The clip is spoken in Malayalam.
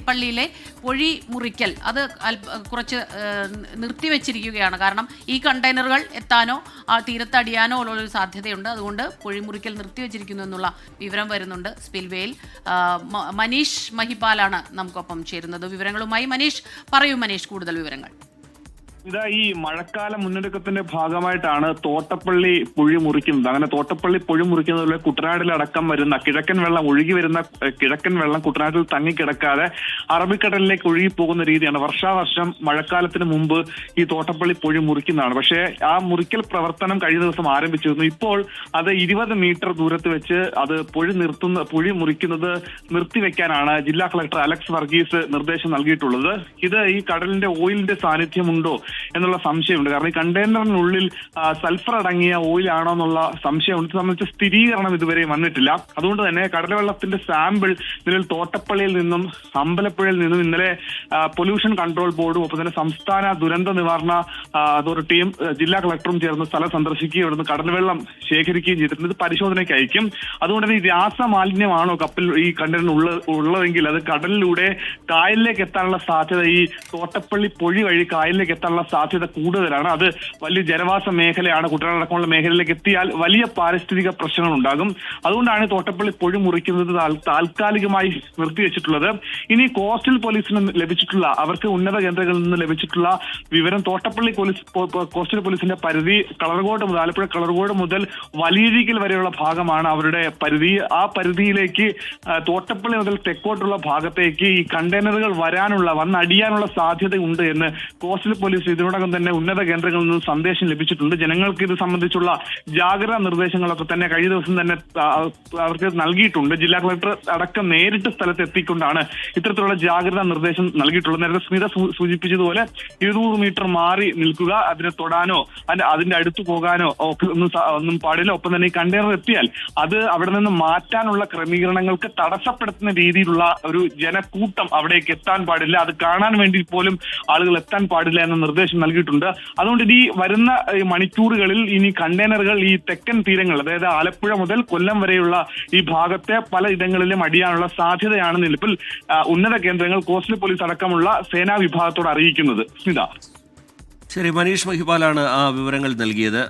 പള്ളിയിലെ പൊഴി മുറിക്കൽ അത് കുറച്ച് നിർത്തിവെച്ചിരിക്കുകയാണ്. കാരണം ഈ കണ്ടെയ്നറുകൾ എത്താനോ ആ തീരത്തടിയാനോ ഉള്ള ഒരു സാധ്യതയുണ്ട്. അതുകൊണ്ട് പൊഴി മുറിക്കൽ നിർത്തിവെച്ചിരിക്കുന്നു എന്നുള്ള വിവരം വരുന്നുണ്ട്. സ്പിൽവേയിൽ മനീഷ് മഹിപാലാണ് നമുക്കൊപ്പം ചേരുന്നത് വിവരങ്ങളുമായി. മനീഷ് പറയൂ, മനീഷ് കൂടുതൽ വിവരങ്ങൾ. ഇതാ ഈ മഴക്കാല മുന്നൊരുക്കത്തിന്റെ ഭാഗമായിട്ടാണ് തോട്ടപ്പള്ളി പൊഴി മുറിക്കുന്നത്. അങ്ങനെ തോട്ടപ്പള്ളി പൊഴി മുറിക്കുന്നതിലൂടെ കുട്ടനാട്ടിലടക്കം വരുന്ന കിഴക്കൻ വെള്ളം ഒഴുകി വരുന്ന കിഴക്കൻ വെള്ളം കുട്ടനാട്ടിൽ തങ്ങിക്കിടക്കാതെ അറബിക്കടലിലേക്ക് ഒഴുകി പോകുന്ന രീതിയാണ്. വർഷാവർഷം മഴക്കാലത്തിന് മുമ്പ് ഈ തോട്ടപ്പള്ളി പൊഴി മുറിക്കുന്നതാണ്. പക്ഷേ ആ മുറിക്കൽ പ്രവർത്തനം കഴിഞ്ഞ ദിവസം ആരംഭിച്ചിരുന്നു. ഇപ്പോൾ അത് 20 മീറ്റർ ദൂരത്ത് വെച്ച് അത് പൊഴി മുറിക്കുന്നത് നിർത്തിവെക്കാനാണ് ജില്ലാ കളക്ടർ അലക്സ് വർഗീസ് നിർദ്ദേശം നൽകിയിട്ടുള്ളത്. ഇത് ഈ കടലിന്റെ ഓയിലിന്റെ സാന്നിധ്യമുണ്ടോ എന്നുള്ള സംശയമുണ്ട്. കാരണം ഈ കണ്ടെയ്നറിനുള്ളിൽ സൾഫർ അടങ്ങിയ ഓയിലാണോ എന്നുള്ള സംശയമുണ്ട്. സംബന്ധിച്ച സ്ഥിരീകരണം ഇതുവരെ വന്നിട്ടില്ല. അതുകൊണ്ട് തന്നെ കടൽവെള്ളത്തിന്റെ സാമ്പിൾ നിലവിൽ തോട്ടപ്പള്ളിയിൽ നിന്നും അമ്പലപ്പുഴയിൽ നിന്നും ഇന്നലെ പൊല്യൂഷൻ കൺട്രോൾ ബോർഡും ഒപ്പം തന്നെ സംസ്ഥാന ദുരന്ത നിവാരണ അതോറിറ്റിയും ജില്ലാ കളക്ടറും ചേർന്ന് സ്ഥലം സന്ദർശിക്കുകയും ഇവിടുന്ന് കടൽവെള്ളം ശേഖരിക്കുകയും ചെയ്തിട്ടുണ്ട്. ഇത് പരിശോധനയ്ക്ക് അയക്കും. അതുകൊണ്ട് തന്നെ ഈ രാസമാലിന്യമാണോ കപ്പൽ ഈ കണ്ടെയ്നറിന് ഉള്ളതെങ്കിൽ അത് കടലിലൂടെ കായലിലേക്ക് എത്താനുള്ള സാധ്യത ഈ തോട്ടപ്പള്ളി പൊഴി വഴി കായലിലേക്ക് എത്താനുള്ള സാധ്യത കൂടുതലാണ്. അത് വലിയ ജനവാസ മേഖലയാണ്. കുട്ടനാടക്കമുള്ള മേഖലയിലേക്ക് എത്തിയാൽ വലിയ പാരിസ്ഥിതിക പ്രശ്നങ്ങൾ ഉണ്ടാകും. അതുകൊണ്ടാണ് തോട്ടപ്പള്ളി പൊഴി മുറിക്കുന്നത് താൽക്കാലികമായി നിർത്തിവെച്ചിട്ടുള്ളത്. ഇനി കോസ്റ്റൽ പോലീസിന് ലഭിച്ചിട്ടുള്ള അവർക്ക് ഉന്നത കേന്ദ്രങ്ങളിൽ നിന്ന് ലഭിച്ചിട്ടുള്ള വിവരം തോട്ടപ്പള്ളി കോസ്റ്റൽ പോലീസിന്റെ പരിധി കളർകോട് മുതൽ ആലപ്പുഴ കളർകോട് മുതൽ വലിയരീക്കൽ വരെയുള്ള ഭാഗമാണ് അവരുടെ പരിധി. ആ പരിധിയിലേക്ക് തോട്ടപ്പള്ളി മുതൽ തെക്കോട്ടുള്ള ഭാഗത്തേക്ക് ഈ കണ്ടെയ്നറുകൾ വന്നടിയാനുള്ള സാധ്യതയുണ്ട് എന്ന് കോസ്റ്റൽ പോലീസ് ഇതിനോടകം തന്നെ ഉന്നത കേന്ദ്രങ്ങളിൽ നിന്ന് സന്ദേശം ലഭിച്ചിട്ടുണ്ട്. ജനങ്ങൾക്ക് ഇത് സംബന്ധിച്ചുള്ള ജാഗ്രതാ നിർദ്ദേശങ്ങളൊക്കെ തന്നെ കഴിഞ്ഞ ദിവസം തന്നെ അവർക്ക് നൽകിയിട്ടുണ്ട്. ജില്ലാ കളക്ടർ അടക്കം നേരിട്ട് സ്ഥലത്ത് എത്തിക്കൊണ്ടാണ് ഇത്തരത്തിലുള്ള ജാഗ്രതാ നിർദ്ദേശം നൽകിയിട്ടുള്ളത്. നേരത്തെ സ്മിത സൂചിപ്പിച്ചതുപോലെ 200 മീറ്റർ മാറി നിൽക്കുക, അതിനെ തൊടാനോ അതിന്റെ അടുത്ത് പോകാനോ ഒന്നും പാടില്ല. ഒപ്പം തന്നെ ഈ കണ്ടെയ്നർ എത്തിയാൽ അത് അവിടെ നിന്ന് മാറ്റാനുള്ള ക്രമീകരണങ്ങൾക്ക് തടസ്സപ്പെടുത്തുന്ന രീതിയിലുള്ള ഒരു ജനക്കൂട്ടം അവിടേക്ക് എത്താൻ പാടില്ല. അത് കാണാൻ വേണ്ടി പോലും ആളുകൾ എത്താൻ പാടില്ല എന്ന നിർദ്ദേശം നൽകിയിട്ടുണ്ട്. അതുകൊണ്ട് ഈ വരുന്ന മണിക്കൂറുകളിൽ ഇനി കണ്ടെയ്നറുകൾ ഈ തെക്കൻ തീരങ്ങൾ, അതായത് ആലപ്പുഴ മുതൽ കൊല്ലം വരെയുള്ള ഈ ഭാഗത്തെ പല ഇടങ്ങളിലും അടിയാനുള്ള സാധ്യതയാണ് നിലവിൽ ഉന്നത കേന്ദ്രങ്ങൾ കോസ്റ്റൽ പോലീസ് അടക്കമുള്ള സേനാ വിഭാഗത്തോട് അറിയിക്കുന്നത്. ശരി, മനീഷ് മഹിപാലാണ് ആ വിവരങ്ങൾ നൽകിയത്.